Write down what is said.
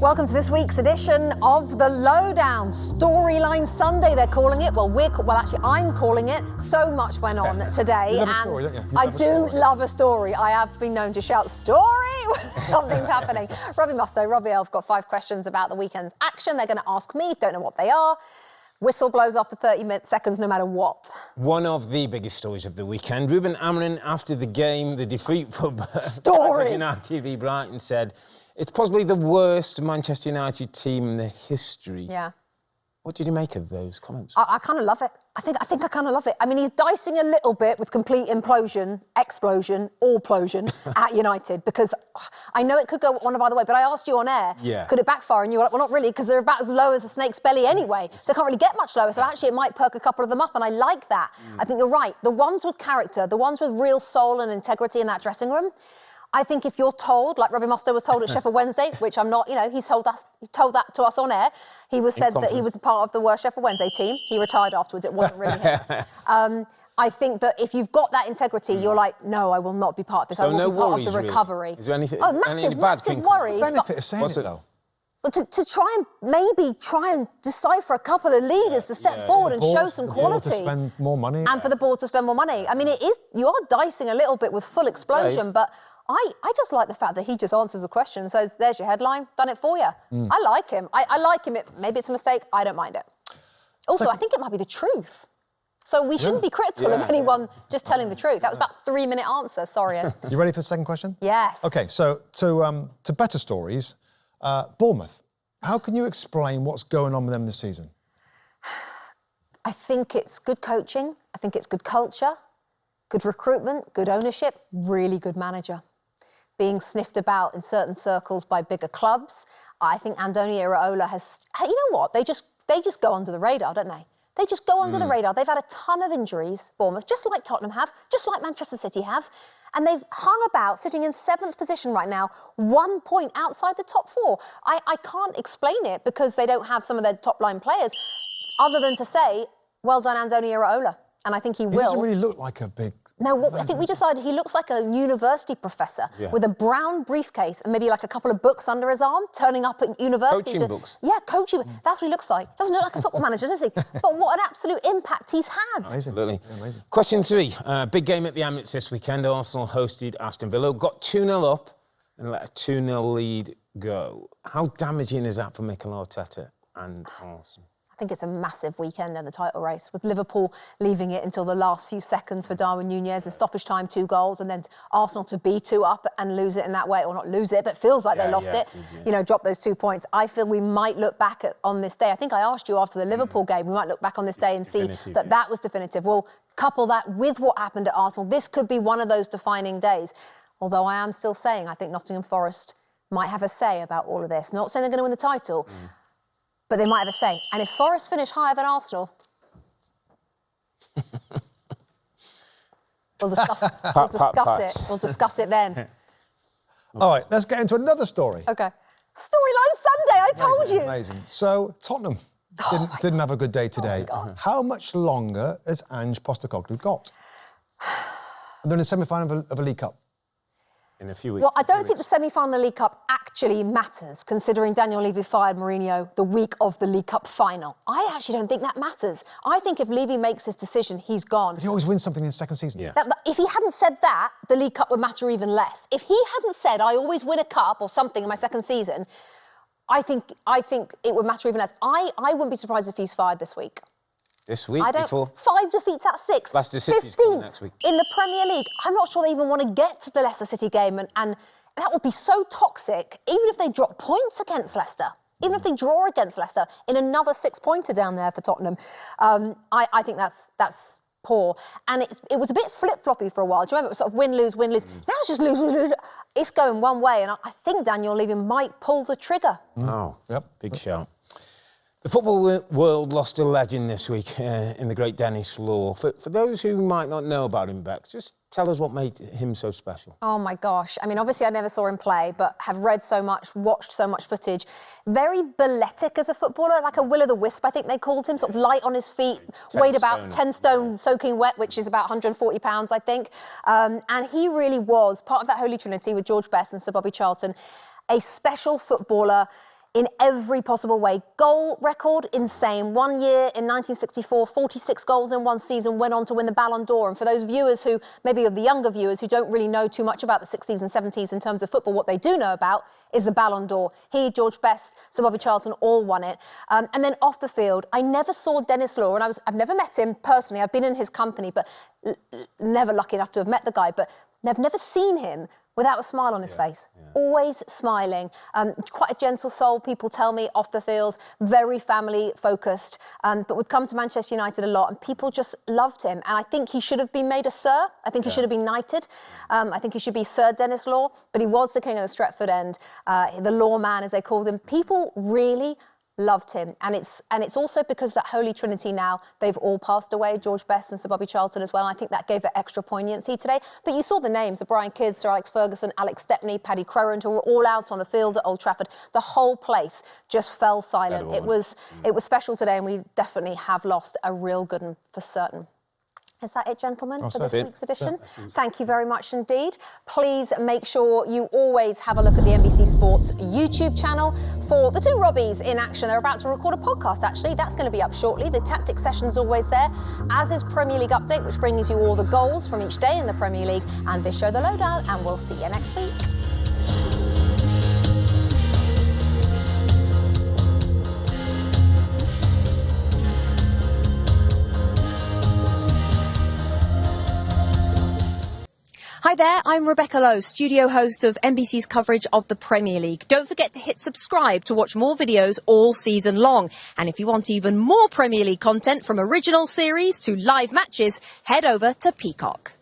Welcome to this week's edition of the Lowe Down. Storyline Sunday, they're calling it. Well, actually, I'm calling it. So much went on today. You love a story, don't you? I do love a story. I have been known to shout, story, when something's happening. Robbie Mustoe, Robbie Earle have got 5 questions about the weekend's action. They're going to ask me, don't know what they are. Whistle blows after 30 seconds, no matter what. One of the biggest stories of the weekend. Ruben Amorim, after the game, the defeat for Story. United v Brighton, said, it's possibly the worst Manchester United team in the history. Yeah. What did you make of those comments? I kind of love it. I think I kind of love it. I mean, he's dicing a little bit with complete implosion, explosion, allplosion at United, because I know it could go one of either way, but I asked you on air, could it backfire? And you were like, well, not really, because they're about as low as a snake's belly anyway, so they can't really get much lower. So actually, it might perk a couple of them up, and I like that. I think you're right. The ones with character, the ones with real soul and integrity in that dressing room, I think if you're told, like Robbie Mustoe was told at Sheffield Wednesday, which I'm not, he told that to us on air. He said that he was a part of the worst Sheffield Wednesday team. He retired afterwards. It wasn't really him. I think that if you've got that integrity, you're like, no, I will not be part of this. So I will no be part worries, of the recovery. Really? Is there anything? Massive worries. What's the benefit of saying it though? But to try and decipher a couple of leaders to step forward and show some quality. To spend more money. And for the board to spend more money. I mean, you are dicing a little bit with full explosion, but I just like the fact that he just answers a question and says, there's your headline, done it for you. I like him. I like him. Maybe it's a mistake. I don't mind it. Also, I think it might be the truth. So we shouldn't be critical of anyone just telling the truth. That was about a 3-minute answer. Sorry. You ready for the second question? Yes. OK, so to better stories, Bournemouth. How can you explain what's going on with them this season? I think it's good coaching. I think it's good culture, good recruitment, good ownership, really good manager. Being sniffed about in certain circles by bigger clubs. I think Andoni Iraola has... Hey, you know what? They just go under the radar, don't they? They just go under the radar. They've had a ton of injuries, Bournemouth, just like Tottenham have, just like Manchester City have. And they've hung about, sitting in 7th position right now, 1 point outside the top 4. I can't explain it because they don't have some of their top-line players, other than to say, well done, Andoni Iraola. And I think he will. He doesn't really look like a big... No, I think we decided he looks like a university professor with a brown briefcase and maybe like a couple of books under his arm, turning up at university. Coaching books. Yeah, coaching. That's what he looks like. Doesn't look like a football manager, does he? But what an absolute impact he's had. Absolutely. Yeah, amazing. Question 3. Big game at the Emirates this weekend. Arsenal hosted Aston Villa. Got 2-0 up and let a 2-0 lead go. How damaging is that for Mikel Arteta and Arsenal? I think it's a massive weekend in the title race, with Liverpool leaving it until the last few seconds for Darwin Núñez, and stoppage time 2 goals, and then Arsenal to be 2 up and lose it in that way, or not lose it, but feels like they lost it, drop those 2 points. I feel we might look back on this day. I think I asked you after the Liverpool game, we might look back on this day and see that was definitive. Well, couple that with what happened at Arsenal, this could be one of those defining days. Although I am still saying I think Nottingham Forest might have a say about all of this. Not saying they're going to win the title, but they might have a say. And if Forest finish higher than Arsenal, we'll discuss it. We'll discuss it then. All right, let's get into another story. OK. Storyline Sunday, I told you. Amazing. So, Tottenham didn't have a good day today. How much longer has Ange Postecoglou got? And they're in the semi-final of a League Cup. In a few weeks. Well, I don't think the semi-final of the League Cup actually matters, considering Daniel Levy fired Mourinho the week of the League Cup final. I actually don't think that matters. I think if Levy makes his decision, he's gone. But he always wins something in his second season. Yeah. If he hadn't said that, the League Cup would matter even less. If he hadn't said, I always win a cup or something in my second season, I think it would matter even less. I wouldn't be surprised if he's fired this week. This week, before 5 defeats out of 6. Leicester City's 15th next week. in the Premier League. I'm not sure they even want to get to the Leicester City game, and that would be so toxic, even if they drop points against Leicester, even if they draw against Leicester in another 6-pointer down there for Tottenham. I think that's poor. And it was a bit flip-floppy for a while. Do you remember? It was sort of win-lose, win-lose. Now it's just lose. It's going one way, and I think Daniel Levy might pull the trigger. Oh, big shout. The football world lost a legend this week in the great Dennis Law. For those who might not know about him, Bex, just tell us what made him so special. Oh, my gosh. I mean, obviously, I never saw him play, but have read so much, watched so much footage. Very balletic as a footballer, like a will-o'-the-wisp, I think they called him, sort of light on his feet, weighed about 10 stone soaking wet, which is about 140 pounds, I think. And he really was part of that holy trinity with George Best and Sir Bobby Charlton, a special footballer. in every possible way. Goal record, insane. 1 year in 1964, 46 goals in one season, went on to win the Ballon d'Or. And for those viewers who, maybe of the younger viewers who don't really know too much about the 60s and 70s in terms of football, what they do know about is the Ballon d'Or. He, George Best, Sir Bobby Charlton all won it. And then off the field, I never saw Denis Law, and I've never met him personally. I've been in his company, but never lucky enough to have met the guy, but I've never seen him without a smile on his face. Always smiling. Quite a gentle soul, people tell me, off the field. Very family-focused. But would come to Manchester United a lot, and people just loved him. And I think he should have been made a Sir. I think he should have been knighted. I think he should be Sir Denis Law. But he was the king of the Stretford End, the Law man, as they called him. People really loved him, and it's also because that Holy Trinity now, they've all passed away, George Best and Sir Bobby Charlton as well, and I think that gave it extra poignancy today. But you saw the names, the Brian Kidd, Sir Alex Ferguson, Alex Stepney, Paddy Crowand, who were all out on the field at Old Trafford. The whole place just fell silent. It was special today, and we definitely have lost a real good one for certain. Is that it, gentlemen, for this week's edition? Thank you very much indeed. Please make sure you always have a look at the NBC Sports YouTube channel for the two Robbies in action. They're about to record a podcast, actually. That's going to be up shortly. The tactics session's always there, as is Premier League Update, which brings you all the goals from each day in the Premier League, and this show, The Lowe Down, and we'll see you next week. Hi there, I'm Rebecca Lowe, studio host of NBC's coverage of the Premier League. Don't forget to hit subscribe to watch more videos all season long. And if you want even more Premier League content, from original series to live matches, head over to Peacock.